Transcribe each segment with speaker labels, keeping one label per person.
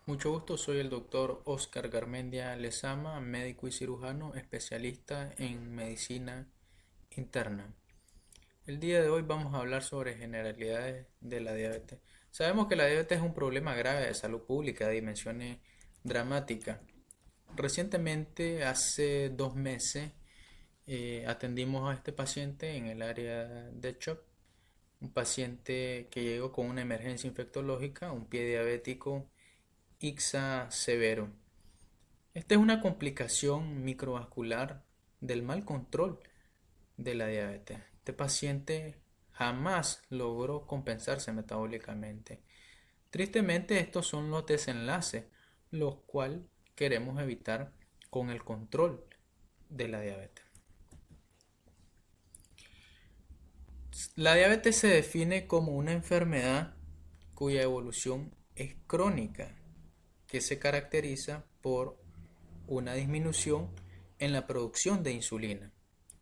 Speaker 1: Mucho gusto, soy el doctor Oscar Garmendia Lezama, médico y cirujano especialista en medicina interna. El día de hoy vamos a hablar sobre generalidades de la diabetes. Sabemos que la diabetes es un problema grave de salud pública de dimensiones dramáticas. Recientemente, hace 2 meses, atendimos a este paciente en el área de shock, un paciente que llegó con una emergencia infectológica, un pie diabético ICSA severo. Esta es una complicación microvascular del mal control de la diabetes. Este paciente jamás logró compensarse metabólicamente. Tristemente, estos son los desenlaces, los cuales queremos evitar con el control de la diabetes. La diabetes se define como una enfermedad cuya evolución es crónica, que se caracteriza por una disminución en la producción de insulina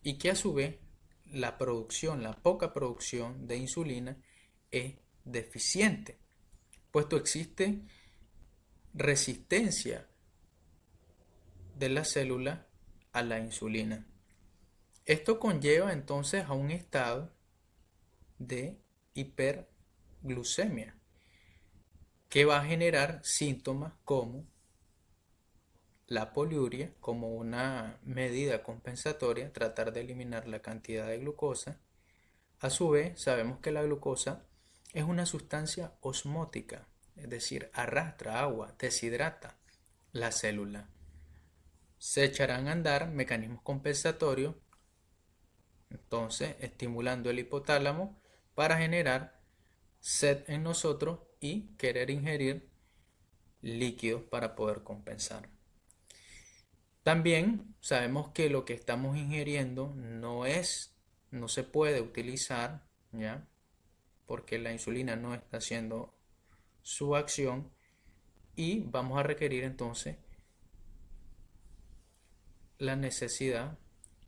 Speaker 1: y que a su vez la poca producción de insulina es deficiente, puesto existe resistencia de la célula a la insulina. Esto conlleva entonces a un estado de hiperglucemia que va a generar síntomas como la poliuria, como una medida compensatoria, tratar de eliminar la cantidad de glucosa. A su vez, sabemos que la glucosa es una sustancia osmótica, es decir, arrastra agua, deshidrata la célula. Se echarán a andar mecanismos compensatorios, entonces estimulando el hipotálamo para generar sed en nosotros y querer ingerir líquidos para poder compensar. También sabemos que lo que estamos ingiriendo no se puede utilizar, ¿ya? Porque la insulina no está haciendo su acción y vamos a requerir entonces la necesidad,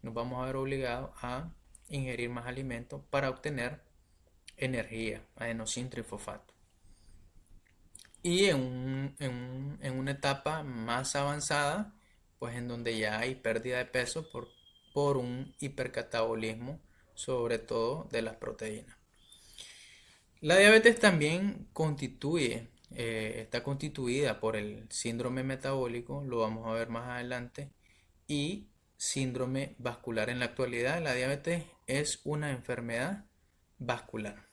Speaker 1: nos vamos a ver obligados a ingerir más alimentos para obtener energía, adenosín trifosfato. Y en una etapa más avanzada, pues en donde ya hay pérdida de peso por un hipercatabolismo, sobre todo de las proteínas. La diabetes también está constituida por el síndrome metabólico, lo vamos a ver más adelante, y síndrome vascular. En la actualidad, la diabetes es una enfermedad vascular.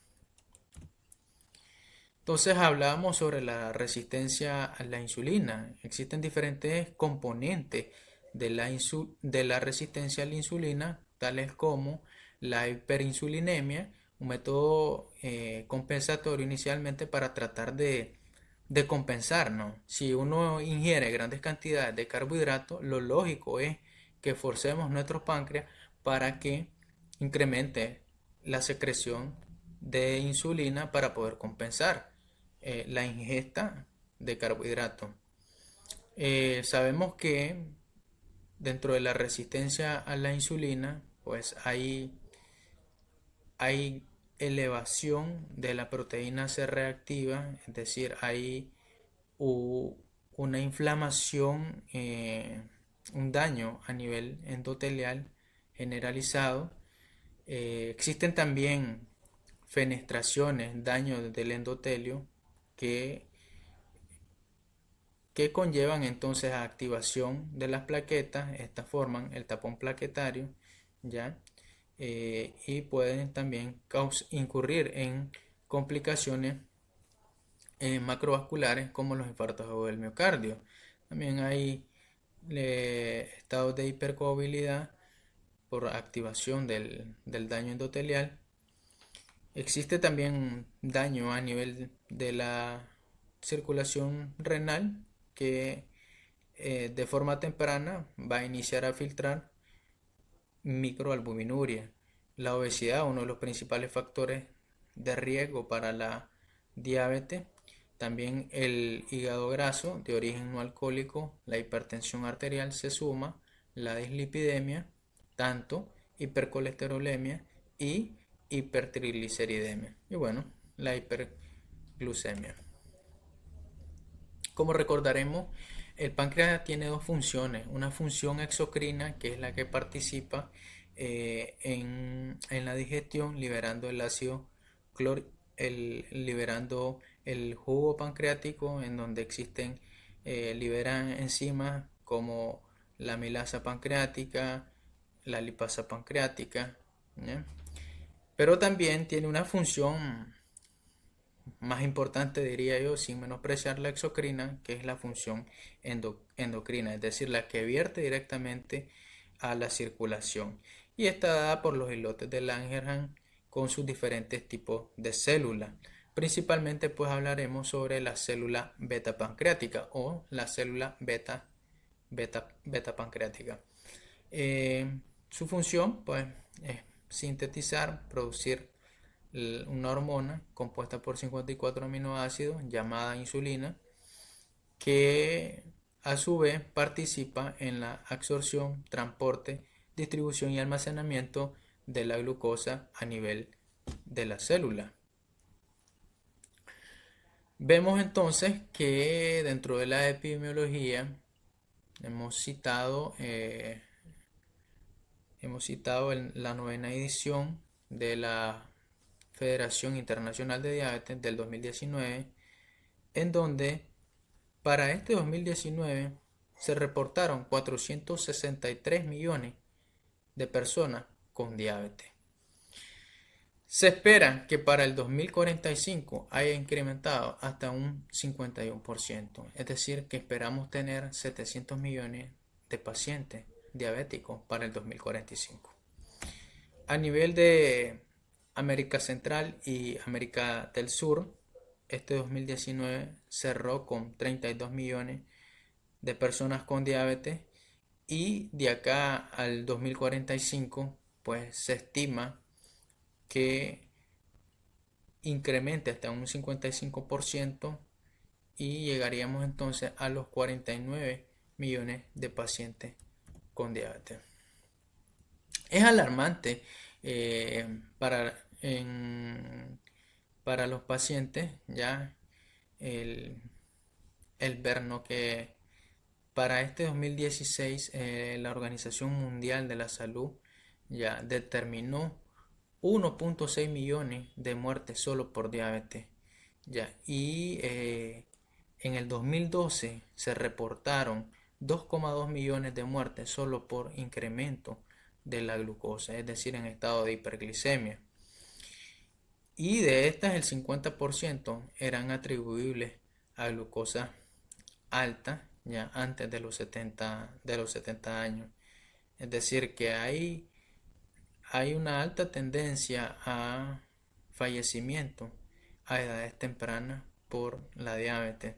Speaker 1: Entonces hablábamos sobre la resistencia a la insulina. Existen diferentes componentes de la resistencia a la insulina, tales como la hiperinsulinemia, un método compensatorio inicialmente para tratar de compensar, ¿no? Si uno ingiere grandes cantidades de carbohidratos, lo lógico es que forcemos nuestro páncreas para que incremente la secreción de insulina para poder compensar la ingesta de carbohidratos. Sabemos que dentro de la resistencia a la insulina, pues hay elevación de la proteína C reactiva, es decir, hay una inflamación, un daño a nivel endotelial generalizado. Existen también fenestraciones, daños del endotelio que, que conllevan entonces a activación de las plaquetas. Estas forman el tapón plaquetario, ¿ya? Y pueden también incurrir en complicaciones macrovasculares como los infartos del miocardio. También hay estados de hipercoagulabilidad por activación del daño endotelial. Existe también daño a nivel de la circulación renal que de forma temprana va a iniciar a filtrar microalbuminuria. La obesidad, uno de los principales factores de riesgo para la diabetes. También el hígado graso de origen no alcohólico, la hipertensión arterial se suma, la dislipidemia, tanto hipercolesterolemia y hipertrigliceridemia. Y bueno, la hiperglucemia. Como recordaremos, el páncreas tiene dos funciones. Una función exocrina, que es la que participa en la digestión, liberando el ácido clorhídrico, liberando el jugo pancreático, en donde existen, liberan enzimas como la amilasa pancreática, la lipasa pancreática, ¿ya? Pero también tiene una función más importante, diría yo, sin menospreciar la exocrina, que es la función endocrina, es decir, la que vierte directamente a la circulación. Y está dada por los islotes de Langerhans con sus diferentes tipos de células. Principalmente pues hablaremos sobre la célula beta pancreática o la célula beta pancreática. Su función pues es sintetizar, producir una hormona compuesta por 54 aminoácidos llamada insulina, que a su vez participa en la absorción, transporte, distribución y almacenamiento de la glucosa a nivel de la célula. Vemos entonces que dentro de la epidemiología hemos citado en la novena edición de la Federación Internacional de Diabetes del 2019, en donde para este 2019 se reportaron 463 millones de personas con diabetes. Se espera que para el 2045 haya incrementado hasta un 51%, es decir, que esperamos tener 700 millones de pacientes diabéticos para el 2045. A nivel de América Central y América del Sur, este 2019 cerró con 32 millones de personas con diabetes, y de acá al 2045 pues se estima que incremente hasta un 55% y llegaríamos entonces a los 49 millones de pacientes con diabetes. Es alarmante para, para los pacientes ya el, el ver, ¿no?, que para este 2016 la Organización Mundial de la Salud ya determinó 1.6 millones de muertes solo por diabetes. Ya, y en el 2012 se reportaron 2,2 millones de muertes solo por incremento de la glucosa, es decir, en estado de hiperglicemia. Y de estas el 50% eran atribuibles a glucosa alta ya antes de los 70 años. Es decir, que hay una alta tendencia a fallecimiento a edades tempranas por la diabetes.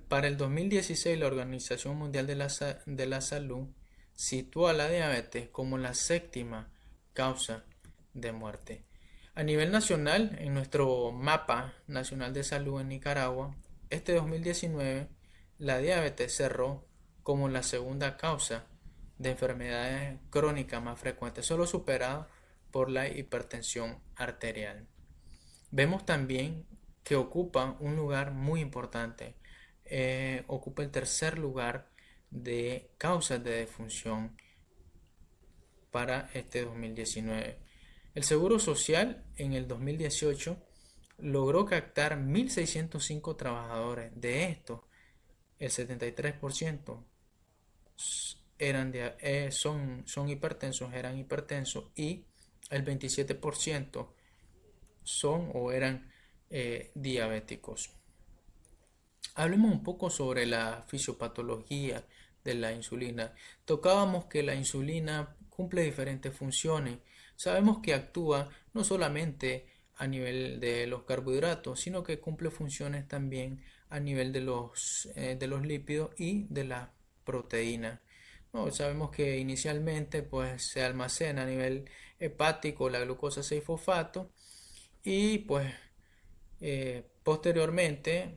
Speaker 1: Para el 2016 la Organización Mundial de la Salud situó a la diabetes como la séptima causa de muerte. A nivel nacional, en nuestro mapa nacional de salud en Nicaragua, este 2019 la diabetes cerró como la segunda causa de enfermedades crónicas más frecuentes, solo superada por la hipertensión arterial. Vemos también que ocupa un lugar muy importante, ocupa el tercer lugar de causas de defunción para este 2019. El Seguro Social en el 2018 logró captar 1.605 trabajadores. De estos, el 73% son hipertensos, eran hipertensos, y el 27% son o eran diabéticos. Hablemos un poco sobre la fisiopatología de la insulina. Tocábamos que la insulina cumple diferentes funciones. Sabemos que actúa no solamente a nivel de los carbohidratos, sino que cumple funciones también a nivel de los lípidos y de la proteína. No, sabemos que inicialmente pues, se almacena a nivel hepático la glucosa 6-fosfato, y pues posteriormente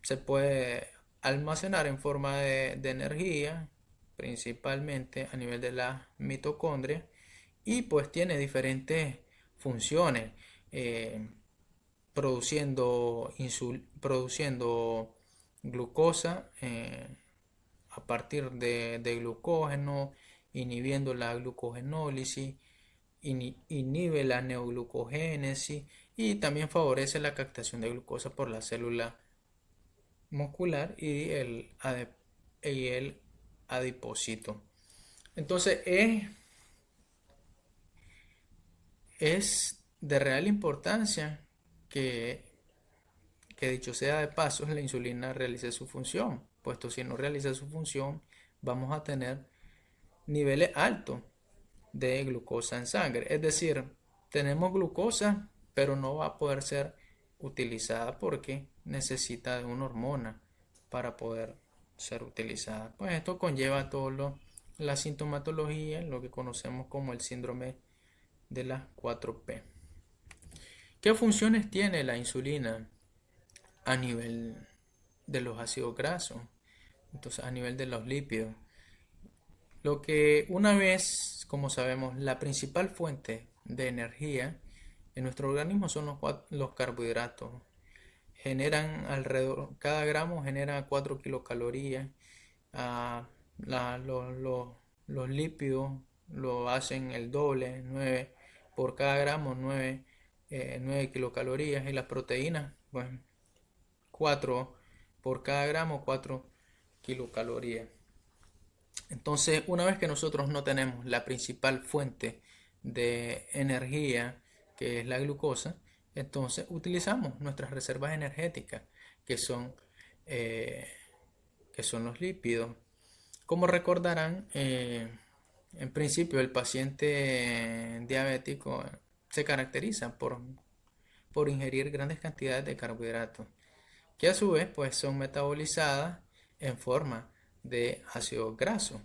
Speaker 1: se puede almacenar en forma de energía, principalmente a nivel de la mitocondria, y pues tiene diferentes funciones. produciendo glucosa a partir de glucógeno, inhibiendo la glucogenólisis, inhibe la neoglucogénesis y también favorece la captación de glucosa por la célula muscular y el adipocito. Entonces es de real importancia que, que dicho sea de paso, la insulina realice su función, puesto si no realiza su función, vamos a tener niveles altos de glucosa en sangre. Es decir, tenemos glucosa, pero no va a poder ser utilizada porque necesita de una hormona para poder ser utilizada. Pues esto conlleva la sintomatología, lo que conocemos como el síndrome de las 4P. ¿Qué funciones tiene la insulina a nivel de los ácidos grasos? Entonces, a nivel de los lípidos. Lo que una vez, como sabemos, la principal fuente de energía en nuestro organismo son los carbohidratos. Generan alrededor, cada gramo genera 4 kilocalorías. Ah, los lípidos lo hacen el doble, 9 por cada gramo, 9 kilocalorías. Y las proteínas, pues 4 por cada gramo, 4 kilocalorías. Entonces, una vez que nosotros no tenemos la principal fuente de energía, que es la glucosa, entonces utilizamos nuestras reservas energéticas, que son, eh, que son los lípidos. Como recordarán, en principio el paciente diabético se caracteriza por ingerir grandes cantidades de carbohidratos, que a su vez pues, son metabolizadas en forma de ácido graso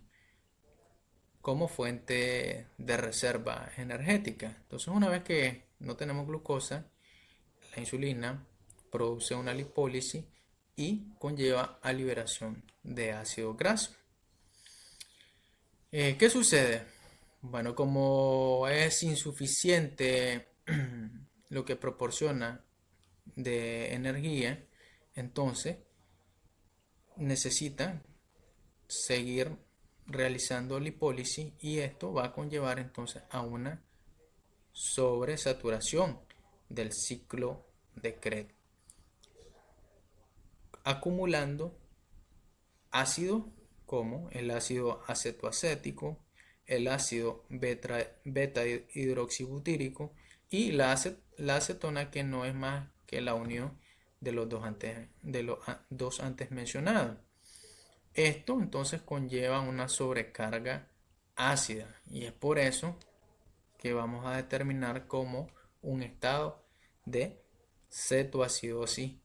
Speaker 1: como fuente de reserva energética. Entonces, una vez que no tenemos glucosa, la insulina produce una lipólisis y conlleva a liberación de ácido graso. ¿Qué sucede? Bueno, como es insuficiente lo que proporciona de energía, entonces necesita seguir realizando lipólisis y esto va a conllevar entonces a una sobresaturación del ciclo de Krebs, acumulando ácidos como el ácido acetoacético, el ácido beta hidroxibutírico y la acetona, que no es más que la unión de los dos antes mencionados. Esto entonces conlleva una sobrecarga ácida y es por eso que vamos a determinar como un estado de cetoacidosis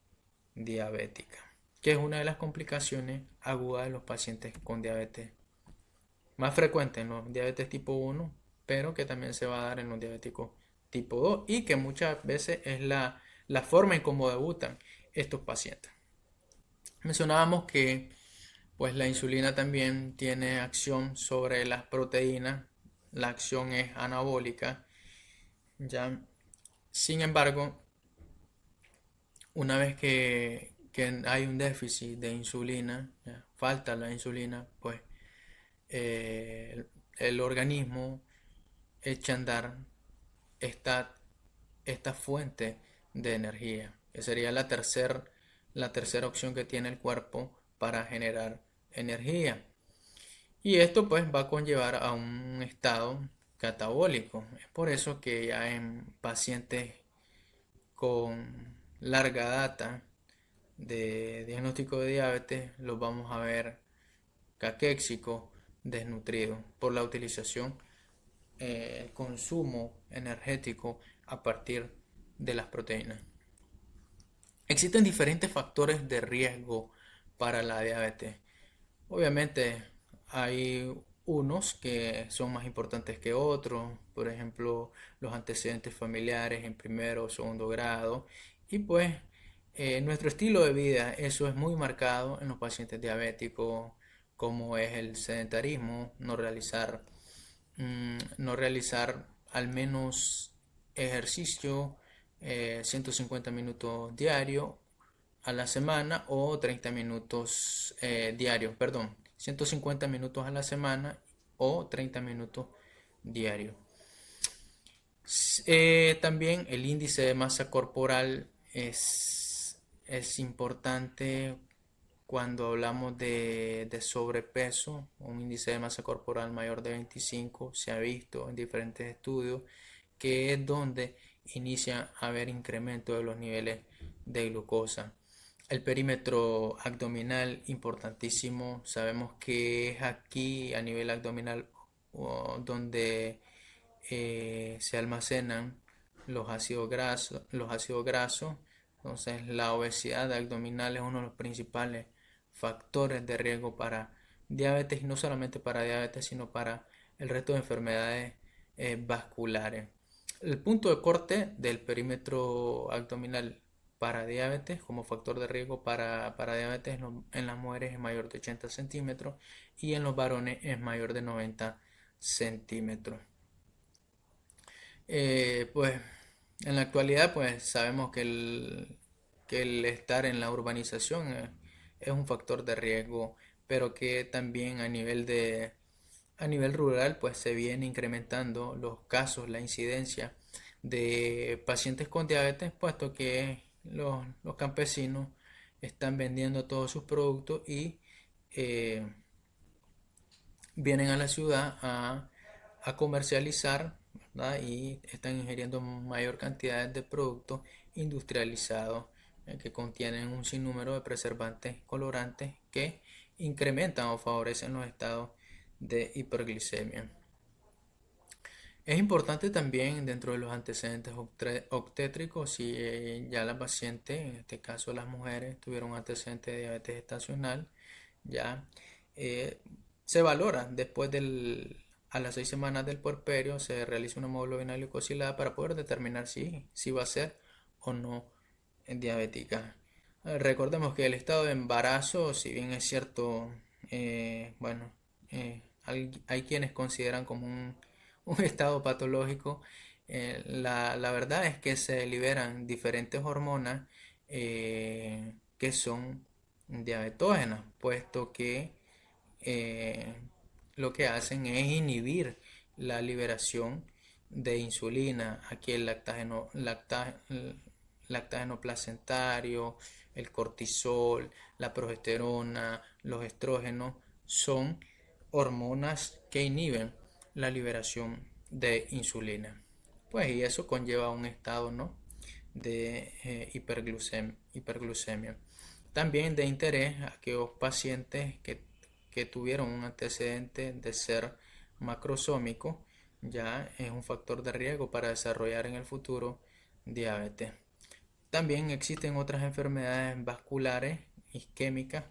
Speaker 1: diabética, que es una de las complicaciones agudas de los pacientes con diabetes, más frecuente en los diabetes tipo 1, pero que también se va a dar en los diabéticos tipo 2 y que muchas veces es la forma en cómo debutan estos pacientes. Mencionábamos que pues la insulina también tiene acción sobre las proteínas, la acción es anabólica, ya. Sin embargo, una vez que hay un déficit de insulina, ya, falta la insulina, pues el organismo echa a andar esta, esta fuente de energía, que sería la tercera opción que tiene el cuerpo para generar energía. Y esto pues va a conllevar a un estado catabólico. Es por eso que ya en pacientes con larga data de diagnóstico de diabetes los vamos a ver caquéxicos, desnutridos por la utilización, el consumo energético a partir de las proteínas. Existen diferentes factores de riesgo para la diabetes. Obviamente hay unos que son más importantes que otros, por ejemplo, los antecedentes familiares en primero o segundo grado, y pues nuestro estilo de vida, eso es muy marcado en los pacientes diabéticos, como es el sedentarismo, no realizar al menos ejercicio 150 minutos diarios a la semana o 30 minutos diarios, perdón, 150 minutos a la semana o 30 minutos diarios. También el índice de masa corporal es importante cuando hablamos de sobrepeso. Un índice de masa corporal mayor de 25 se ha visto en diferentes estudios que es donde inicia a haber incremento de los niveles de glucosa. El perímetro abdominal, importantísimo. Sabemos que es aquí a nivel abdominal donde se almacenan los ácidos grasos. Entonces, la obesidad abdominal es uno de los principales factores de riesgo para diabetes, y no solamente para diabetes, sino para el resto de enfermedades vasculares. El punto de corte del perímetro abdominal para diabetes, como factor de riesgo para diabetes en las mujeres es mayor de 80 centímetros y en los varones es mayor de 90 centímetros. Pues en la actualidad pues sabemos que el estar en la urbanización es un factor de riesgo, pero que también a nivel rural pues se viene incrementando los casos, la incidencia de pacientes con diabetes, puesto que los campesinos están vendiendo todos sus productos y eh, vienen a la ciudad a comercializar, ¿verdad? Y están ingiriendo mayor cantidad de productos industrializados que contienen un sinnúmero de preservantes colorantes que incrementan o favorecen los estados de hiperglicemia. Es importante también dentro de los antecedentes obstétricos si ya la paciente, en este caso las mujeres, tuvieron un antecedente de diabetes gestacional, ya eh, se valora a las 6 semanas del puerperio, se realiza una hemoglobina glicosilada para poder determinar si va a ser o no diabética. Recordemos que el estado de embarazo, si bien es cierto, bueno, hay quienes consideran como un estado patológico, la verdad es que se liberan diferentes hormonas que son diabetógenas, puesto que eh, lo que hacen es inhibir la liberación de insulina. Aquí el lactágeno placentario, el cortisol, la progesterona, los estrógenos son hormonas que inhiben la liberación de insulina. Pues y eso conlleva un estado, ¿no?, de hiperglucemia. También de interés a aquellos pacientes que tuvieron un antecedente de ser macrosómico, ya es un factor de riesgo para desarrollar en el futuro diabetes. También existen otras enfermedades vasculares isquémicas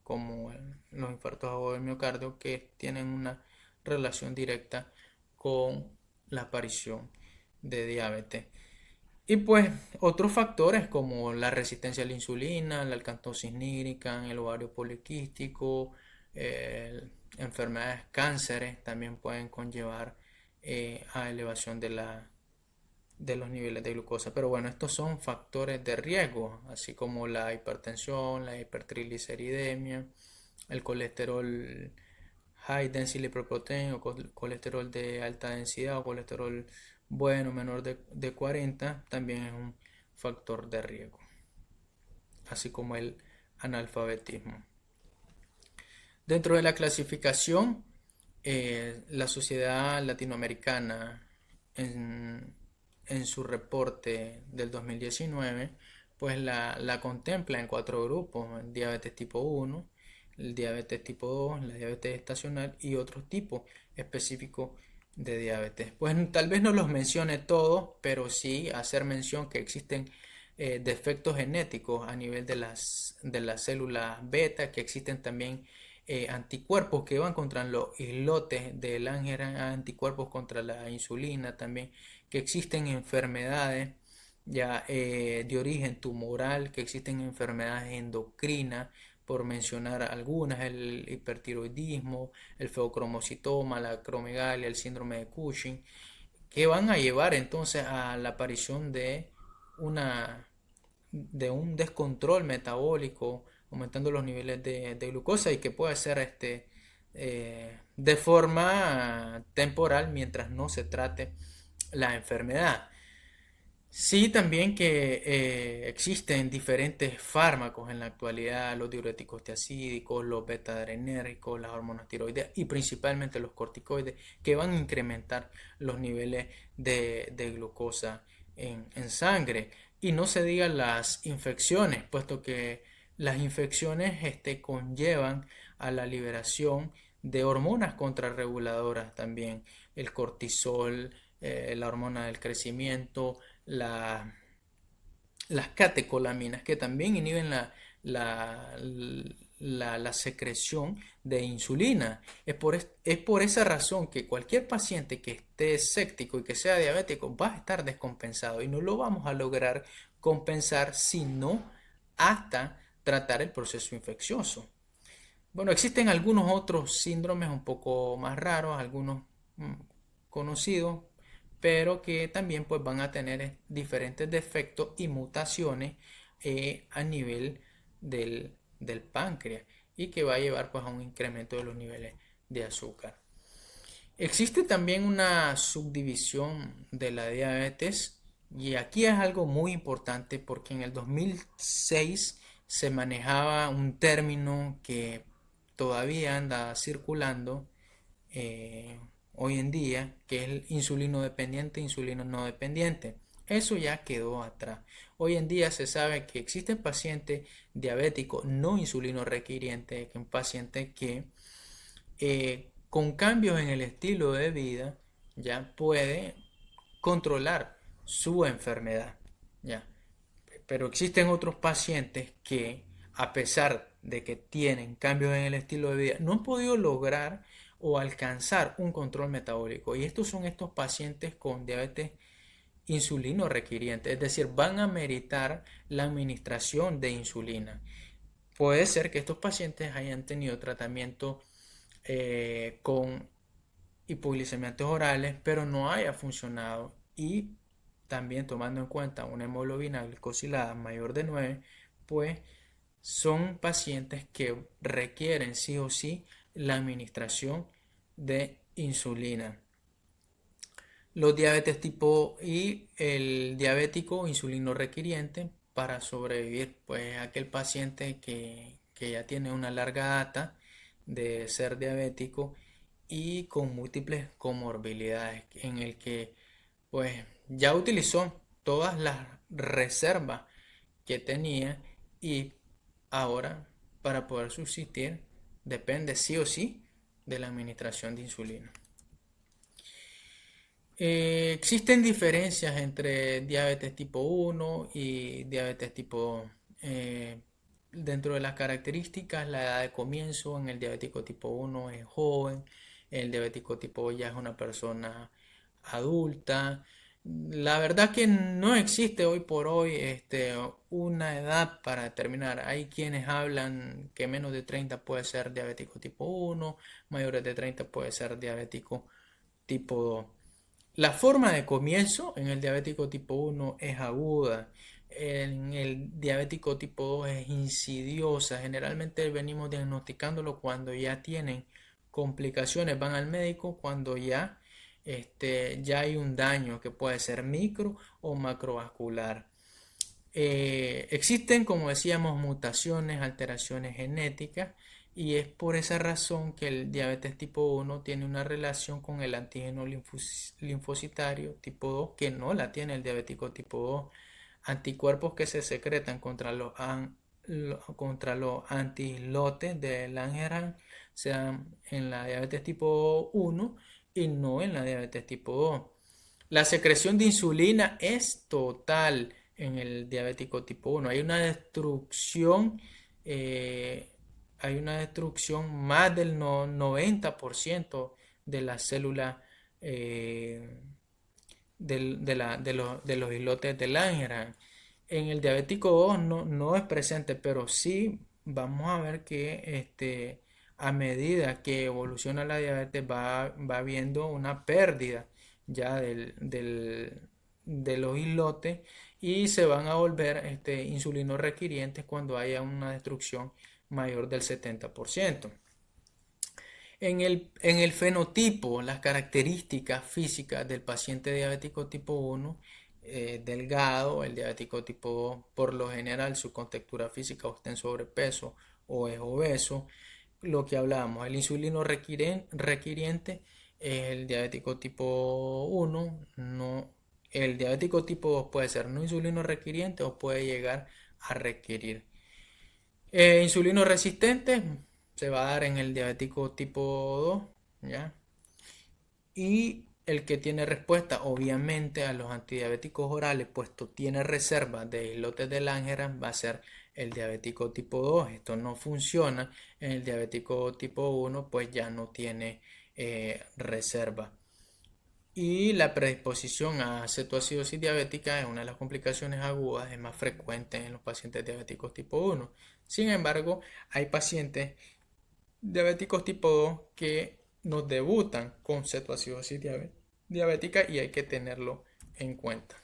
Speaker 1: como los infartos agudos del miocardio que tienen una relación directa con la aparición de diabetes. Y pues otros factores como la resistencia a la insulina, la alcalosis nígrica, el ovario poliquístico, enfermedades, cánceres también pueden conllevar a elevación de los niveles de glucosa. Pero bueno, estos son factores de riesgo, así como la hipertensión, la hipertrigliceridemia, el colesterol high density lipoprotein o colesterol de alta densidad o colesterol bueno menor de 40 también es un factor de riesgo, así como el analfabetismo. Dentro de la clasificación, la Sociedad Latinoamericana en su reporte del 2019 pues la contempla en 4 grupos: diabetes tipo 1, el diabetes tipo 2, la diabetes estacional y otros tipos específicos de diabetes. Pues tal vez no los mencione todos, pero sí hacer mención que existen defectos genéticos a nivel de las células beta, que existen también anticuerpos que van contra los islotes del ángel, anticuerpos contra la insulina también, que existen enfermedades ya de origen tumoral, que existen enfermedades endocrinas, por mencionar algunas: el hipertiroidismo, el feocromocitoma, la acromegalia, el síndrome de Cushing, que van a llevar entonces a la aparición de de un descontrol metabólico, aumentando los niveles de glucosa y que puede ser de forma temporal mientras no se trate la enfermedad. Sí, también que existen diferentes fármacos en la actualidad, los diuréticos tiacídicos, los beta-adrenérgicos, las hormonas tiroideas y principalmente los corticoides que van a incrementar los niveles de glucosa en sangre. Y no se digan las infecciones, puesto que las infecciones conllevan a la liberación de hormonas contrarreguladoras también, el cortisol, la hormona del crecimiento, la- las catecolaminas que también inhiben la, la secreción de insulina. Es por esa razón que cualquier paciente que esté escéptico y que sea diabético va a estar descompensado y no lo vamos a lograr compensar sino hasta tratar el proceso infeccioso. Bueno, existen algunos otros síndromes un poco más raros, algunos mm, conocidos, pero que también pues van a tener diferentes defectos y mutaciones a nivel del páncreas y que va a llevar pues a un incremento de los niveles de azúcar. Existe también una subdivisión de la diabetes y aquí es algo muy importante porque en el 2006 se manejaba un término que todavía anda circulando eh, hoy en día, que es el insulino dependiente, insulino no dependiente. Eso ya quedó atrás. Hoy en día se sabe que existen pacientes diabéticos no insulino requiriente, que un paciente que con cambios en el estilo de vida ya puede controlar su enfermedad. ¿Ya? Pero existen otros pacientes que, a pesar de que tienen cambios en el estilo de vida, no han podido lograr o alcanzar un control metabólico. Y estos son estos pacientes con diabetes insulino requiriente, es decir, van a meritar la administración de insulina. Puede ser que estos pacientes hayan tenido tratamiento con hipoglicemiantes orales, pero no haya funcionado y también tomando en cuenta una hemoglobina glicosilada mayor de 9, pues son pacientes que requieren sí o sí la administración de insulina. Los diabetes tipo y el diabético insulino requiriente para sobrevivir, pues aquel paciente que ya tiene una larga data de ser diabético y con múltiples comorbilidades en el que pues ya utilizó todas las reservas que tenía y ahora para poder subsistir depende sí o sí de la administración de insulina. Existen diferencias entre diabetes tipo 1 y diabetes tipo 2. Dentro de las características, la edad de comienzo en el diabético tipo 1 es joven, el diabético tipo 2 ya es una persona adulta. La verdad que no existe hoy por hoy una edad para determinar. Hay quienes hablan que menos de 30 puede ser diabético tipo 1, mayores de 30 puede ser diabético tipo 2. La forma de comienzo en el diabético tipo 1 es aguda, en el diabético tipo 2 es insidiosa. Generalmente venimos diagnosticándolo cuando ya tienen complicaciones, van al médico cuando ya hay un daño que puede ser micro o macrovascular. Existen, como decíamos, mutaciones, alteraciones genéticas y es por esa razón que el diabetes tipo 1 tiene una relación con el antígeno linfocitario tipo 2 que no la tiene el diabético tipo 2. Anticuerpos que se secretan contra los antilotes de Langerhans se dan en la diabetes tipo 1 y no en la diabetes tipo 2. La secreción de insulina es total en el diabético tipo 1. Eh, hay una destrucción más del 90% de las células eh, de los islotes de Langerhans. En el diabético 2 no es presente, pero sí vamos a ver que a medida que evoluciona la diabetes va habiendo una pérdida ya de los islotes y se van a volver insulino requirientes cuando haya una destrucción mayor del 70%. En el fenotipo, las características físicas del paciente diabético tipo 1, delgado, el diabético tipo 2, por lo general su contextura física o está en sobrepeso o es obeso, lo que hablábamos, el insulino requiriente es el diabético tipo 1, no, el diabético tipo 2 puede ser no insulino requiriente o puede llegar a requerir. Insulino resistente se va a dar en el diabético tipo 2, ¿ya? Y el que tiene respuesta, obviamente, a los antidiabéticos orales, puesto tiene reserva de islotes de Langerhans, va a ser el diabético tipo 2. Esto no funciona en el diabético tipo 1, pues ya no tiene reserva. Y la predisposición a cetoacidosis diabética es una de las complicaciones agudas, es más frecuente en los pacientes diabéticos tipo 1. Sin embargo, hay pacientes diabéticos tipo 2 que nos debutan con cetoacidosis diabética y hay que tenerlo en cuenta.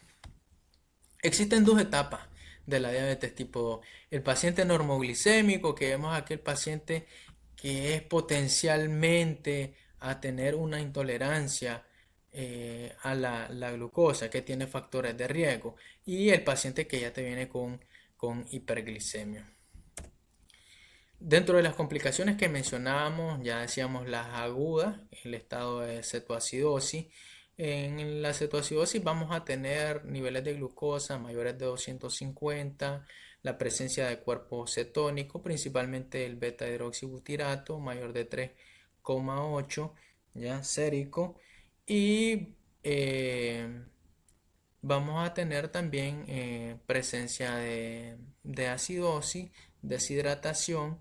Speaker 1: Existen dos etapas de la diabetes tipo 2. El paciente normoglicémico, que vemos aquel paciente que es potencialmente a tener una intolerancia a la glucosa, que tiene factores de riesgo, y el paciente que ya te viene con hiperglicemia. Dentro de las complicaciones que mencionábamos, ya decíamos las agudas, el estado de cetoacidosis. En la cetoacidosis vamos a tener niveles de glucosa mayores de 250, la presencia de cuerpo cetónico, principalmente el beta hidroxibutirato mayor de 3,8, ya sérico, y vamos a tener también presencia de acidosis, deshidratación,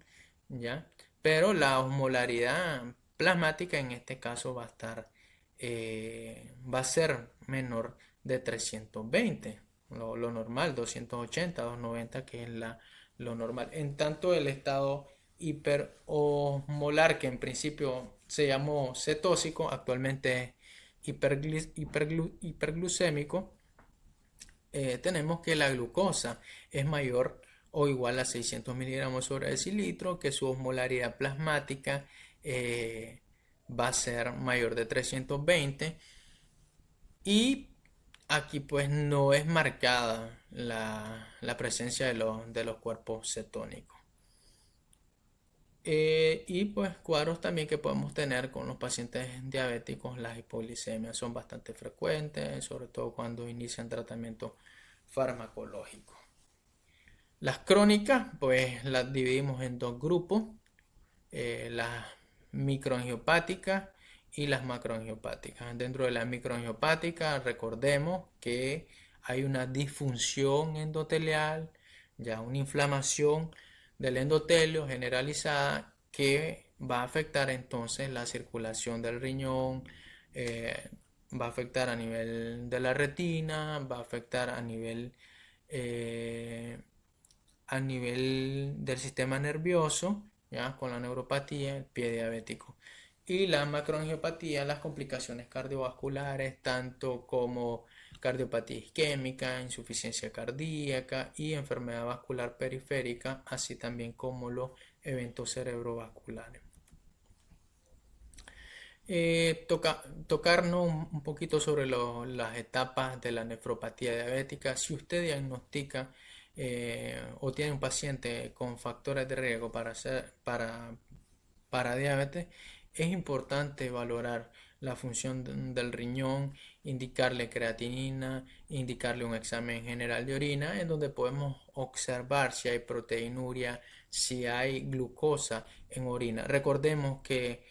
Speaker 1: ¿ya? Pero la osmolaridad plasmática en este caso va a ser menor de 320, lo normal, 280, 290, que es lo normal. En tanto el estado hiperosmolar, que en principio se llamó cetósico, actualmente es hiperglucémico, tenemos que la glucosa es mayor o igual a 600 miligramos sobre decilitro, que su osmolaridad plasmática va a ser mayor de 320 y aquí pues no es marcada la presencia de los cuerpos cetónicos. Y pues cuadros también que podemos tener con los pacientes diabéticos, las hipoglicemias son bastante frecuentes, sobre todo cuando inician tratamiento farmacológico. Las crónicas, pues las dividimos en dos grupos, las microangiopáticas y las macroangiopáticas. Dentro de las microangiopáticas, recordemos que hay una disfunción endotelial, ya una inflamación del endotelio generalizada que va a afectar entonces la circulación del riñón, va a afectar a nivel de la retina, va a afectar eh, a nivel del sistema nervioso, ¿ya? Con la neuropatía, el pie diabético. Y la macroangiopatía, las complicaciones cardiovasculares, tanto como cardiopatía isquémica, insuficiencia cardíaca y enfermedad vascular periférica, así también como los eventos cerebrovasculares. Tocarnos un poquito sobre las etapas de la nefropatía diabética. Si usted diagnostica o tiene un paciente con factores de riesgo para diabetes, es importante valorar la función del riñón, indicarle creatinina, indicarle un examen general de orina, en donde podemos observar si hay proteinuria, si hay glucosa en orina. Recordemos que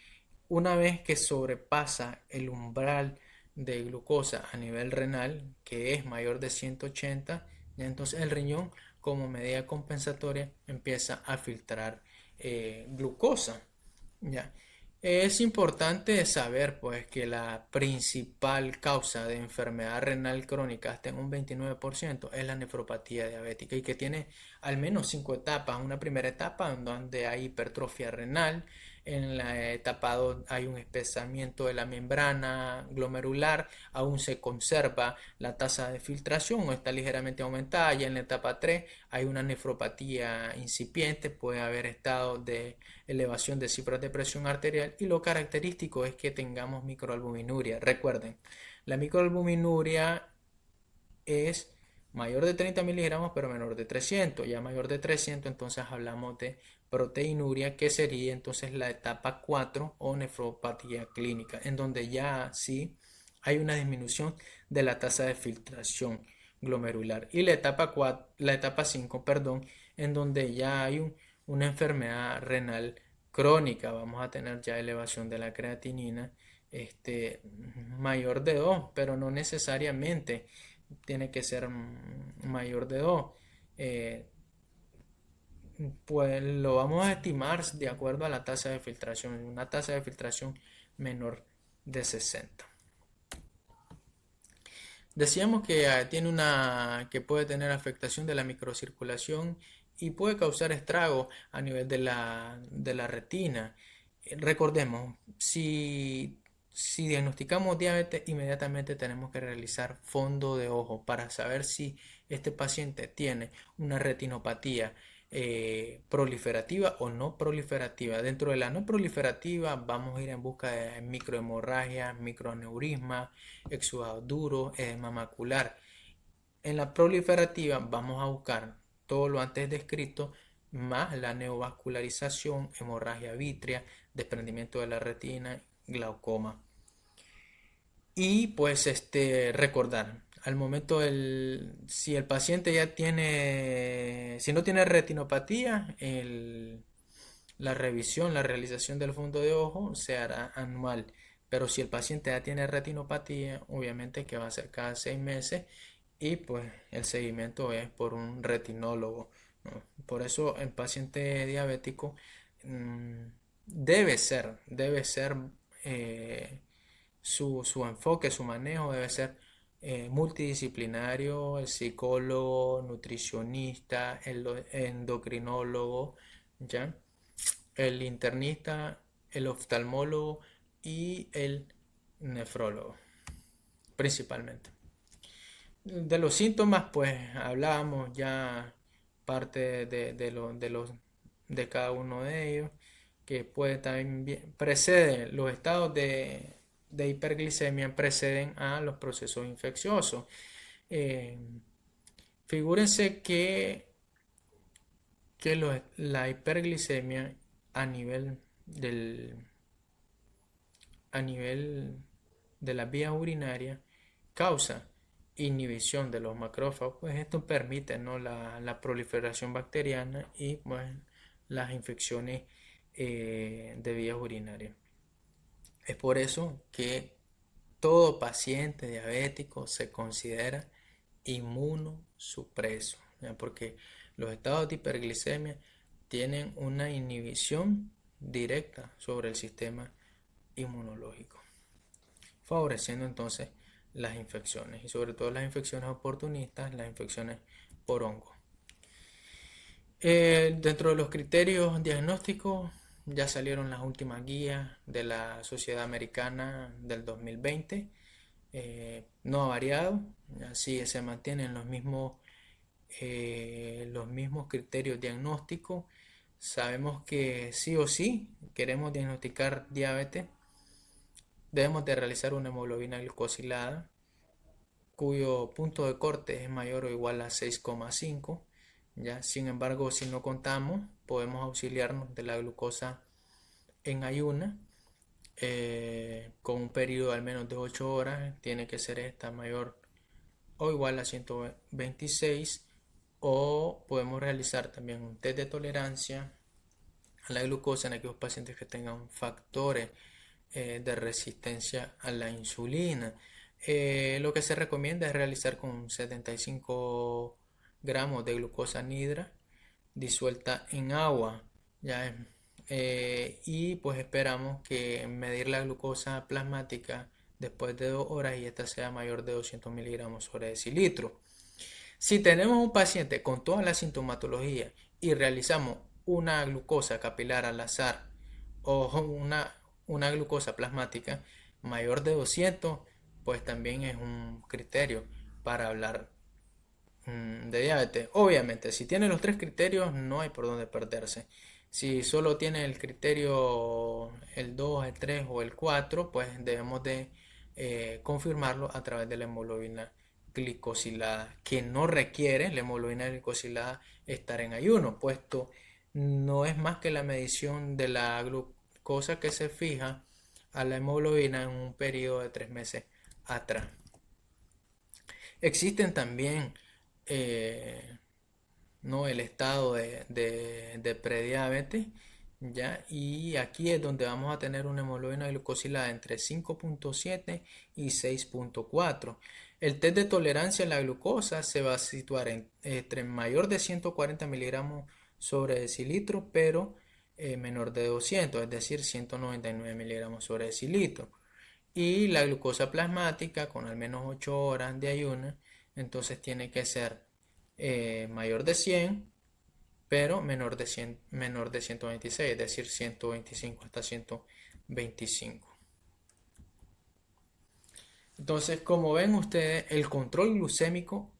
Speaker 1: una vez que sobrepasa el umbral de glucosa a nivel renal, que es mayor de 180, entonces el riñón, como medida compensatoria, empieza a filtrar glucosa. ¿Ya? Es importante saber pues que la principal causa de enfermedad renal crónica hasta en un 29% es la nefropatía diabética y que tiene al menos 5 etapas. Una primera etapa en donde hay hipertrofia renal, En la etapa 2 hay un espesamiento de la membrana glomerular, aún se conserva la tasa de filtración o está ligeramente aumentada. Y en la etapa 3 hay una nefropatía incipiente, puede haber estado de elevación de cifras de presión arterial y lo característico es que tengamos microalbuminuria. Recuerden, la microalbuminuria es mayor de 30 miligramos pero menor de 300. Ya mayor de 300 entonces hablamos de proteinuria, que sería entonces la etapa 4 o nefropatía clínica, en donde ya sí hay una disminución de la tasa de filtración glomerular. Y la etapa 4, la etapa 5, perdón, en donde ya hay una enfermedad renal crónica. Vamos a tener ya elevación de la creatinina mayor de 2, pero no necesariamente tiene que ser mayor de 2. Eh, pues lo vamos a estimar de acuerdo a la tasa de filtración, una tasa de filtración menor de 60. Decíamos que que puede tener afectación de la microcirculación y puede causar estragos a nivel de la retina. Recordemos, si diagnosticamos diabetes, inmediatamente tenemos que realizar fondo de ojo para saber si este paciente tiene una retinopatía proliferativa o no proliferativa. Dentro de la no proliferativa vamos a ir en busca de microhemorragia, microaneurisma, exudado duro, edema macular. En la proliferativa vamos a buscar todo lo antes descrito, más la neovascularización, hemorragia vítrea, desprendimiento de la retina, glaucoma. Y pues recordar, al momento si el paciente ya tiene, si no tiene retinopatía, la revisión, la realización del fondo de ojo se hará anual. Pero si el paciente ya tiene retinopatía, obviamente que va a ser cada 6 meses y pues el seguimiento es por un retinólogo, ¿no? Por eso el paciente diabético mm, debe ser eh, su enfoque, su manejo debe ser multidisciplinario, el psicólogo, nutricionista, el endocrinólogo, ¿ya? El internista, el oftalmólogo y el nefrólogo, principalmente. De los síntomas, pues hablábamos ya parte de cada uno de ellos, que puede también precede los estados de hiperglicemia preceden a los procesos infecciosos. Eh, Figúrense que la hiperglicemia a nivel a nivel de la vía urinaria causa inhibición de los macrófagos, pues esto permite, ¿no?, la proliferación bacteriana y pues, las infecciones de vías urinarias. Es por eso que todo paciente diabético se considera inmunosupreso, ¿ya? Porque los estados de hiperglicemia tienen una inhibición directa sobre el sistema inmunológico, favoreciendo entonces las infecciones y sobre todo las infecciones oportunistas, las infecciones por hongo. Dentro de los criterios diagnósticos ya salieron las últimas guías de la Sociedad Americana del 2020. No ha variado, así se mantienen los mismos criterios diagnósticos. Sabemos que sí o sí queremos diagnosticar diabetes, debemos de realizar una hemoglobina glucosilada cuyo punto de corte es mayor o igual a 6,5. ¿Ya? Sin embargo, si no contamos, podemos auxiliarnos de la glucosa en ayuna con un periodo de al menos de 8 horas. Tiene que ser esta mayor o igual a 126, o podemos realizar también un test de tolerancia a la glucosa en aquellos pacientes que tengan factores de resistencia a la insulina. Lo que se recomienda es realizar con 75 gramos de glucosa nidra disuelta en agua, ¿ya? Y pues esperamos que medir la glucosa plasmática después de 2 horas y esta sea mayor de 200 miligramos sobre decilitro. Si tenemos un paciente con toda la sintomatología y realizamos una glucosa capilar al azar o una glucosa plasmática mayor de 200, pues también es un criterio para hablar de diabetes. Obviamente, si tiene los tres criterios, no hay por dónde perderse. Si solo tiene el criterio el 2, el 3 o el 4, pues debemos de confirmarlo a través de la hemoglobina glicosilada, que no requiere la hemoglobina glicosilada estar en ayuno, puesto no es más que la medición de la glucosa que se fija a la hemoglobina en un periodo de 3 meses atrás. Existen también eh, ¿no? el estado de prediabetes, ¿ya? Y aquí es donde vamos a tener una hemoglobina glucosilada entre 5.7 y 6.4. El test de tolerancia a la glucosa se va a situar entre mayor de 140 miligramos sobre decilitro, pero menor de 200, es decir, 199 miligramos sobre decilitro. Y la glucosa plasmática con al menos 8 horas de ayuno, entonces tiene que ser mayor de 100, pero menor de 100, menor de 126, es decir, 125 hasta 125. Entonces, como ven ustedes, el control glucémico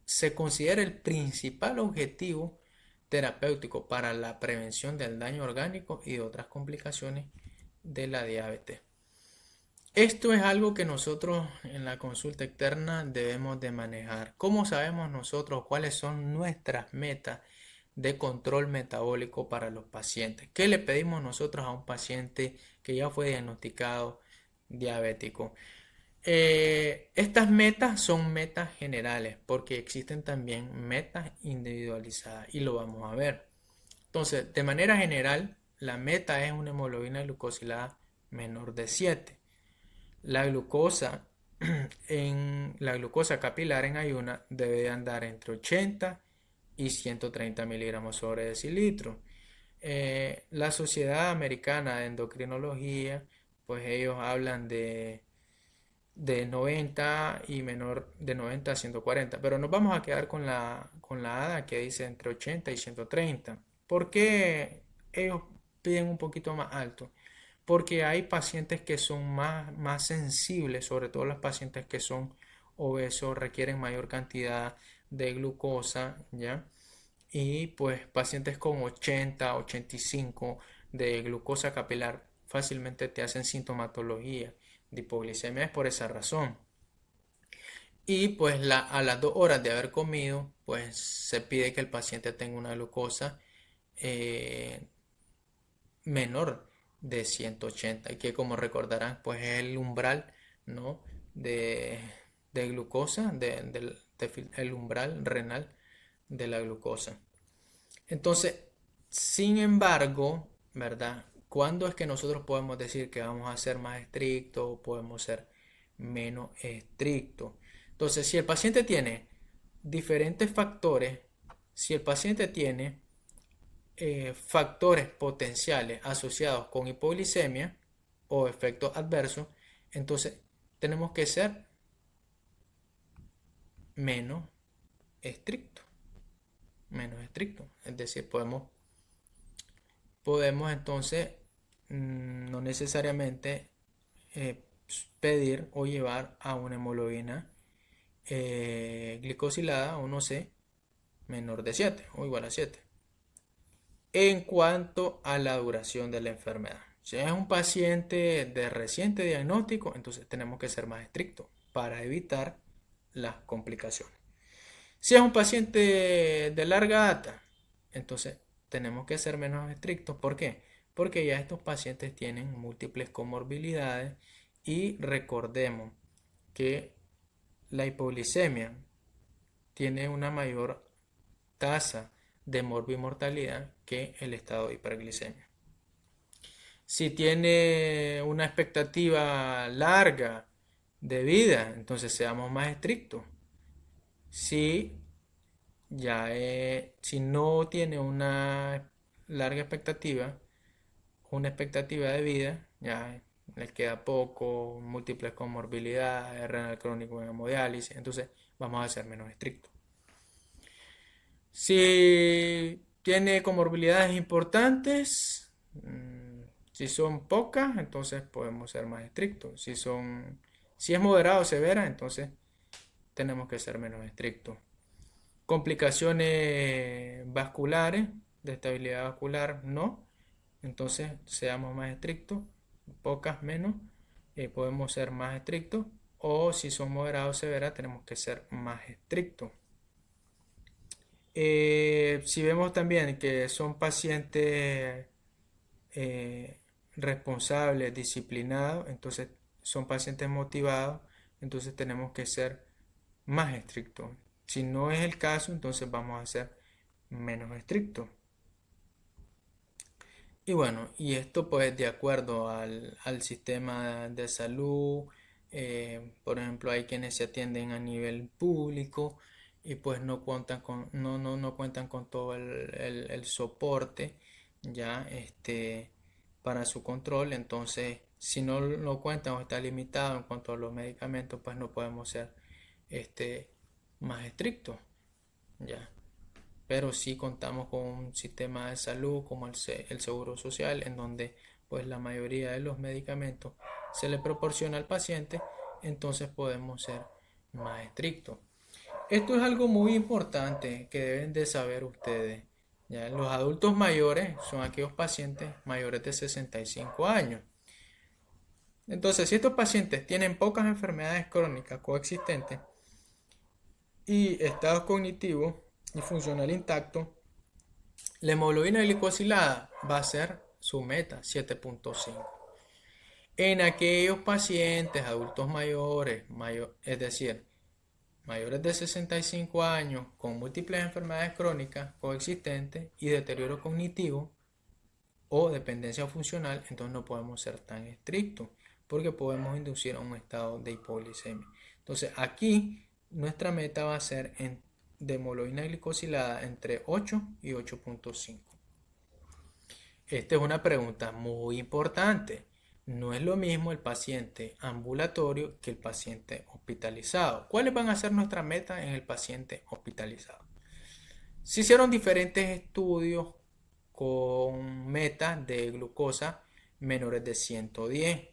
Speaker 1: se considera el principal objetivo terapéutico para la prevención del daño orgánico y de otras complicaciones de la diabetes. Esto es algo que nosotros en la consulta externa debemos de manejar. ¿Cómo sabemos nosotros cuáles son nuestras metas de control metabólico para los pacientes? ¿Qué le pedimos nosotros a un paciente que ya fue diagnosticado diabético? Estas metas son metas generales porque existen también metas individualizadas y lo vamos a ver. Entonces, de manera general, la meta es una hemoglobina glucosilada menor de 7. La glucosa la glucosa capilar en ayuna debe de andar entre 80 y 130 miligramos sobre decilitro. La Sociedad Americana de Endocrinología, pues ellos hablan de 90 y menor de 90 a 140, pero nos vamos a quedar con la ADA que dice entre 80 y 130. ¿Por qué ellos piden un poquito más alto? Porque hay pacientes que son más sensibles, sobre todo los pacientes que son obesos, requieren mayor cantidad de glucosa, ¿ya? Y pues pacientes con 80, 85 de glucosa capilar fácilmente te hacen sintomatología de hipoglicemia, es por esa razón. Y pues a las 2 horas de haber comido, pues se pide que el paciente tenga una glucosa eh, menor de 180, y que como recordarán, pues es el umbral, ¿no? de, de glucosa, el umbral renal de la glucosa. Entonces, sin embargo, ¿verdad? ¿Cuándo es que nosotros podemos decir que vamos a ser más estrictos o podemos ser menos estrictos? Entonces, si el paciente tiene diferentes factores, si el paciente tiene factores potenciales asociados con hipoglicemia o efectos adversos, entonces tenemos que ser menos estrictos, menos estrictos. Es decir, podemos entonces no necesariamente pedir o llevar a una hemoglobina glicosilada 1C menor de 7 o igual a 7. En cuanto a la duración de la enfermedad, si es un paciente de reciente diagnóstico, entonces tenemos que ser más estrictos para evitar las complicaciones. Si es un paciente de larga data, entonces tenemos que ser menos estrictos. ¿Por qué? Porque ya estos pacientes tienen múltiples comorbilidades y recordemos que la hipoglicemia tiene una mayor tasa de morbimortalidad que el estado de hiperglicemia. Si tiene una expectativa larga de vida, entonces seamos más estrictos. Si si no tiene una larga expectativa, una expectativa de vida, ya les queda poco, múltiples comorbilidades, renal crónico en hemodiálisis, entonces vamos a ser menos estrictos. Si tiene comorbilidades importantes, Si son pocas, entonces podemos ser más estrictos. Si es moderado o severa, entonces tenemos que ser menos estrictos. Complicaciones vasculares, de estabilidad vascular, no. Entonces seamos más estrictos. Pocas, menos. Podemos ser más estrictos. O si son moderados o severas, tenemos que ser más estrictos. Si vemos también que son pacientes responsables, disciplinados, entonces son pacientes motivados, entonces tenemos que ser más estrictos. Si no es el caso, entonces vamos a ser menos estrictos. Y bueno, y esto pues de acuerdo al sistema de salud, por ejemplo, hay quienes se atienden a nivel público y pues no cuentan con todo el soporte ya para su control. Entonces, si no lo cuentan o está limitado en cuanto a los medicamentos, pues no podemos ser este, más estrictos ya. Pero sí contamos con un sistema de salud como el Seguro Social, en donde pues la mayoría de los medicamentos se le proporciona al paciente, entonces podemos ser más estrictos. Esto es algo muy importante que deben de saber ustedes. ¿Ya? Los adultos mayores son aquellos pacientes mayores de 65 años. Entonces, si estos pacientes tienen pocas enfermedades crónicas coexistentes y estados cognitivos y funcional intacto, la hemoglobina glicosilada va a ser su meta, 7.5. En aquellos pacientes adultos mayores, es decir, mayores de 65 años con múltiples enfermedades crónicas coexistentes y deterioro cognitivo o dependencia funcional, entonces no podemos ser tan estrictos porque podemos inducir a un estado de hipoglicemia. Entonces aquí nuestra meta va a ser de hemoglobina glicosilada entre 8 y 8.5. Esta es una pregunta muy importante. No es lo mismo el paciente ambulatorio que el paciente hospitalizado. ¿Cuáles van a ser nuestras metas en el paciente hospitalizado? Se hicieron diferentes estudios con metas de glucosa menores de 110.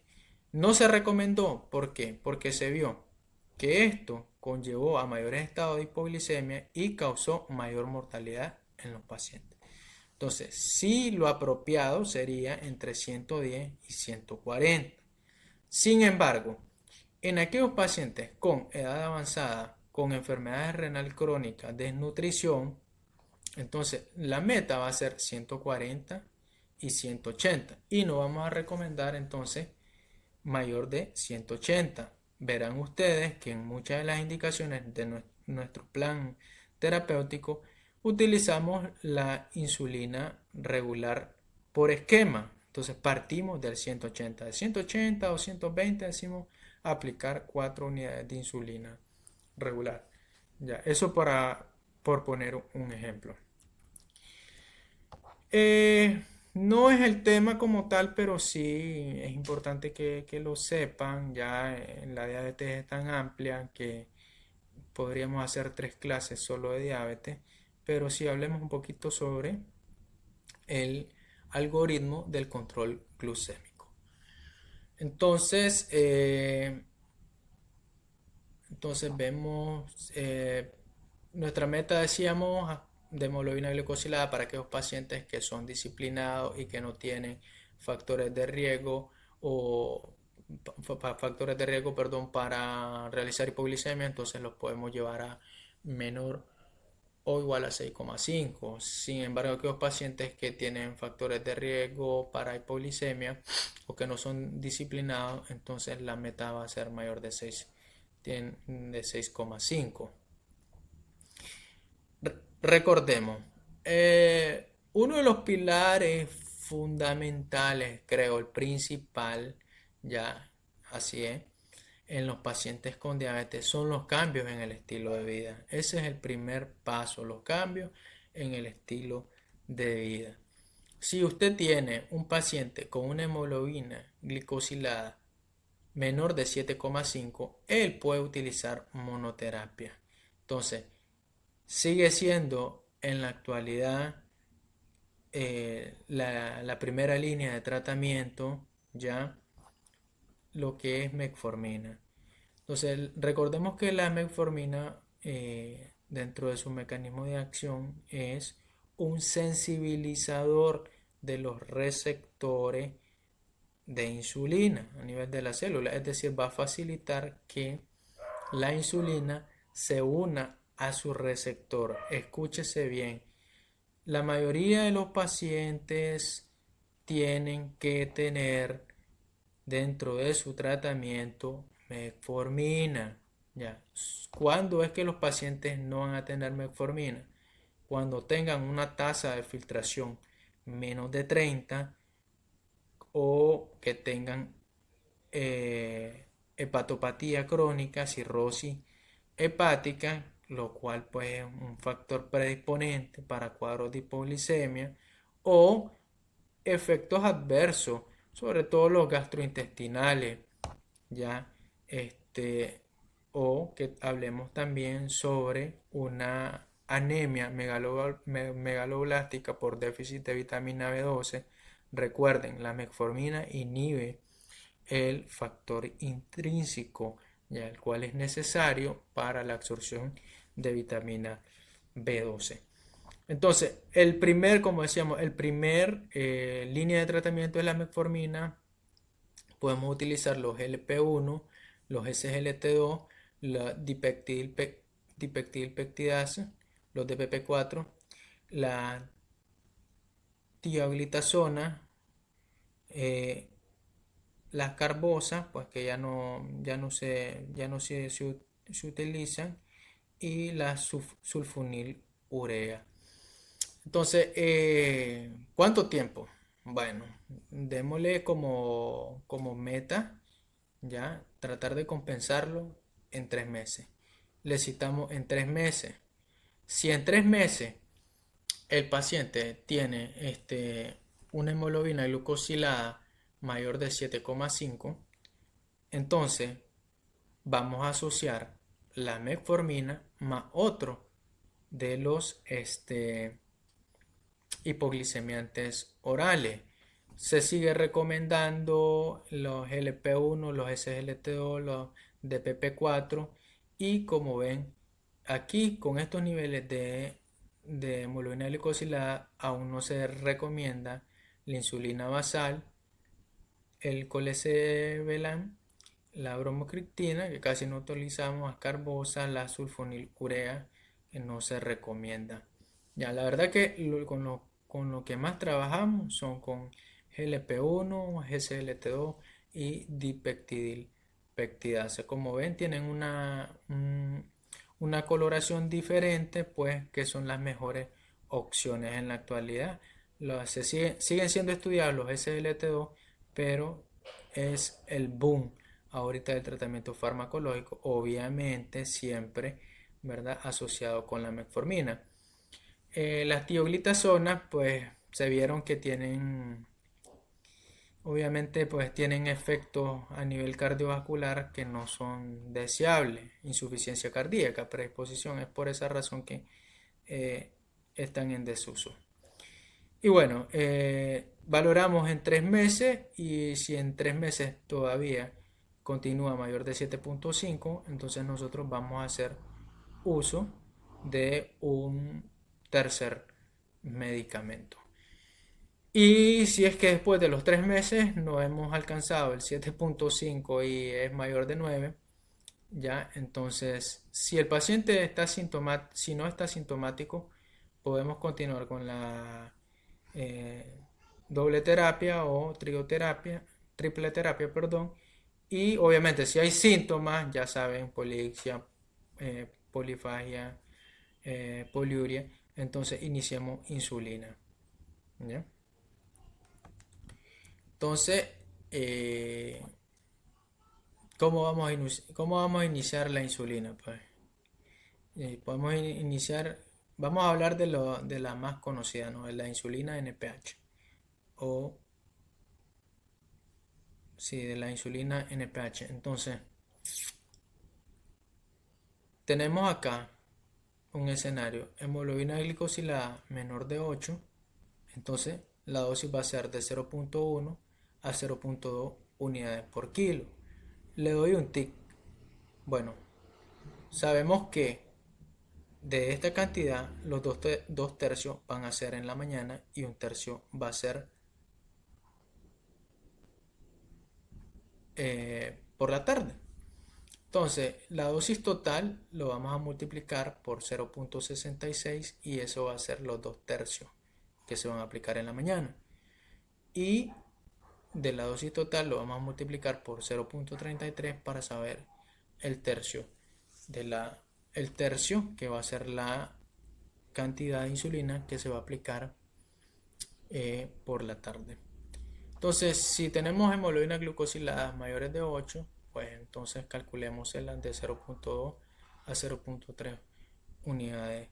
Speaker 1: No se recomendó. ¿Por qué? Porque se vio que esto conllevó a mayores estados de hipoglicemia y causó mayor mortalidad en los pacientes. Entonces, sí, lo apropiado sería entre 110 y 140. Sin embargo, en aquellos pacientes con edad avanzada, con enfermedades renal crónicas, desnutrición, entonces la meta va a ser 140 y 180. Y no vamos a recomendar entonces mayor de 180. Verán ustedes que en muchas de las indicaciones de nuestro plan terapéutico utilizamos la insulina regular por esquema. Entonces partimos del 180. De 180 o 120 decimos aplicar 4 unidades de insulina regular. Ya, eso por poner un ejemplo. No es el tema como tal, pero sí es importante que lo sepan. Ya la diabetes es tan amplia que podríamos hacer 3 clases solo de diabetes, pero sí hablemos un poquito sobre el algoritmo del control glucémico. Entonces, vemos nuestra meta, decíamos, de hemoglobina glicosilada para aquellos pacientes que son disciplinados y que no tienen factores de riesgo o factores de riesgo, perdón, para realizar hipoglicemia, entonces los podemos llevar a menor o igual a 6,5. Sin embargo, aquellos pacientes que tienen factores de riesgo para hipoglicemia o que no son disciplinados, entonces la meta va a ser mayor de 6,5. Recordemos, uno de los pilares fundamentales, creo, el principal, ya así es, en los pacientes con diabetes son los cambios en el estilo de vida. Ese es el primer paso, los cambios en el estilo de vida. Si usted tiene un paciente con una hemoglobina glicosilada menor de 7,5, él puede utilizar monoterapia. Entonces, sigue siendo en la actualidad la primera línea de tratamiento, ya lo que es metformina. Entonces, recordemos que la metformina, dentro de su mecanismo de acción, es un sensibilizador de los receptores de insulina a nivel de la célula. Es decir, va a facilitar que la insulina se una a su receptor. Escúchese bien. La mayoría de los pacientes tienen que tener dentro de su tratamiento metformina. Ya. ¿Cuándo es que los pacientes no van a tener metformina? Cuando tengan una tasa de filtración menos de 30 o que tengan hepatopatía crónica, cirrosis hepática, lo cual pues es un factor predisponente para cuadros de hipoglicemia o efectos adversos, sobre todo los gastrointestinales, ya o que hablemos también sobre una anemia megaloblástica por déficit de vitamina B12. Recuerden, la metformina inhibe el factor intrínseco, ya el cual es necesario para la absorción de vitamina B12. Entonces, como decíamos, el primer línea de tratamiento es la metformina. Podemos utilizar los LP1, los SGLT2, la dipeptidilpeptidasa, los DPP4, la tiaglitazona, las carbosas, pues que ya no se utilizan, y la sulfonilurea. Entonces, ¿cuánto tiempo? Bueno, démosle como meta, ya, tratar de compensarlo en 3 meses. Le citamos en 3 meses. Si en 3 meses el paciente tiene una hemoglobina glucosilada mayor de 7,5, entonces vamos a asociar la metformina más otro de los hipoglicemiantes orales. Se sigue recomendando los LP1, los SGLT2, los DPP4 y como ven aquí con estos niveles de hemoglobina glicosilada aún no se recomienda la insulina basal, el colesevelam, la bromocriptina, que casi no utilizamos, ascarbosa, la sulfonilurea, que no se recomienda. Ya, la verdad que con lo que más trabajamos son con GLP-1, SGLT2 y dipeptidilpeptidasa. Como ven, tienen una coloración diferente, pues que son las mejores opciones en la actualidad. Siguen siendo estudiados los SGLT2, pero es el boom ahorita del tratamiento farmacológico, obviamente siempre, ¿verdad?, asociado con la metformina. Las tioglitazonas, pues se vieron que obviamente, pues tienen efectos a nivel cardiovascular que no son deseables, insuficiencia cardíaca, predisposición, es por esa razón que están en desuso. Y bueno, valoramos en 3 meses y si en 3 meses todavía continúa mayor de 7,5, entonces nosotros vamos a hacer uso de un tercer medicamento. Y si es que después de los 3 meses no hemos alcanzado el 7,5 y es mayor de 9, ya, entonces si el paciente si no está sintomático, podemos continuar con la eh, doble terapia o triple terapia, perdón. Y obviamente si hay síntomas, ya saben, polixia, polifagia, poliuria, entonces iniciemos insulina. ¿Ya? Entonces, eh, ¿cómo vamos a iniciar la insulina? Pues podemos iniciar, vamos a hablar de la más conocida, ¿no? De la insulina NPH. O, sí, de la insulina NPH. Entonces, tenemos acá un escenario, hemoglobina glicosilada menor de 8, Entonces la dosis va a ser de 0.1 a 0.2 unidades por kilo. Le doy un tic. Bueno, sabemos que de esta cantidad los dos tercios van a ser en la mañana y un tercio va a ser por la tarde. Entonces, la dosis total lo vamos a multiplicar por 0.66 y eso va a ser los dos tercios que se van a aplicar en la mañana. Y de la dosis total lo vamos a multiplicar por 0.33 para saber el tercio el tercio que va a ser la cantidad de insulina que se va a aplicar por la tarde. Entonces, si tenemos hemoglobina glucosiladas mayores de 8, pues entonces calculemos las de 0.2 a 0.3 unidades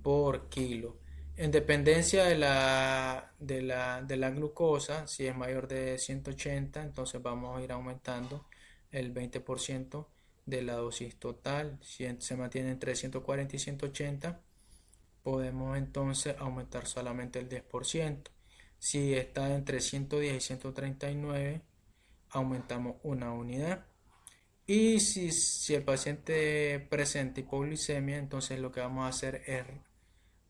Speaker 1: por kilo. En dependencia de la glucosa, si es mayor de 180, entonces vamos a ir aumentando el 20% de la dosis total. Si se mantiene entre 140 y 180, podemos entonces aumentar solamente el 10%. Si está entre 110 y 139, aumentamos una unidad. Y si el paciente presenta hipoglucemia, entonces lo que vamos a hacer es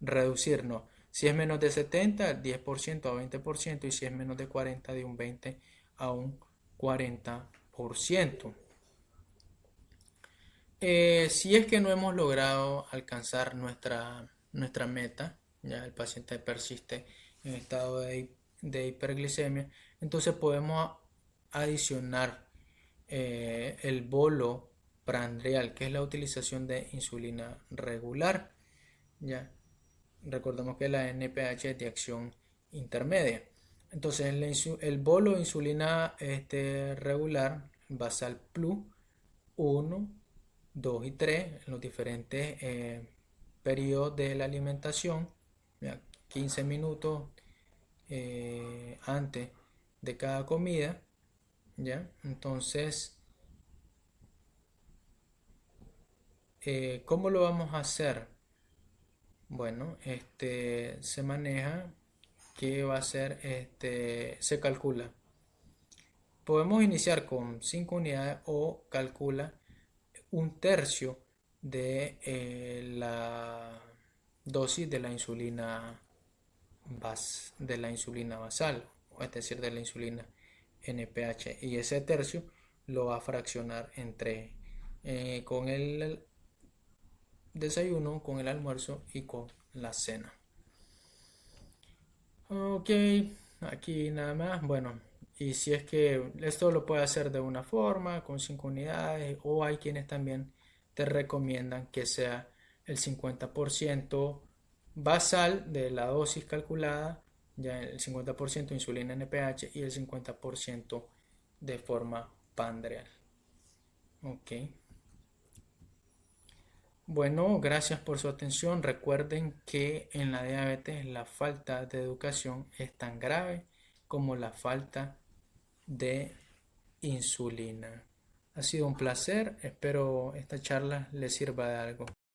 Speaker 1: reducirnos. Si es menos de 70, 10% a 20%, y si es menos de 40, de un 20 a un 40%. Si es que no hemos logrado alcanzar nuestra meta, ya el paciente persiste en estado de hiperglicemia, entonces podemos adicionar el bolo prandial, que es la utilización de insulina regular. Ya recordemos que la NPH es de acción intermedia. Entonces el bolo de insulina regular, basal plus 1, 2 y 3 en los diferentes periodos de la alimentación, 15 minutos antes de cada comida, ¿ya? Entonces, ¿cómo lo vamos a hacer? Bueno, se maneja que va a ser, se calcula. Podemos iniciar con 5 unidades o calcula un tercio de la dosis de la insulina basal, es decir, de la insulina NPH, y ese tercio lo va a fraccionar entre con el desayuno, con el almuerzo y con la cena. Ok, aquí nada más. Bueno, y si es que esto lo puede hacer de una forma, con 5 unidades, o hay quienes también te recomiendan que sea el 50% basal de la dosis calculada, ya el 50% insulina NPH y el 50% de forma pandreal. Ok. Bueno, gracias por su atención. Recuerden que en la diabetes la falta de educación es tan grave como la falta de insulina. Ha sido un placer. Espero esta charla les sirva de algo.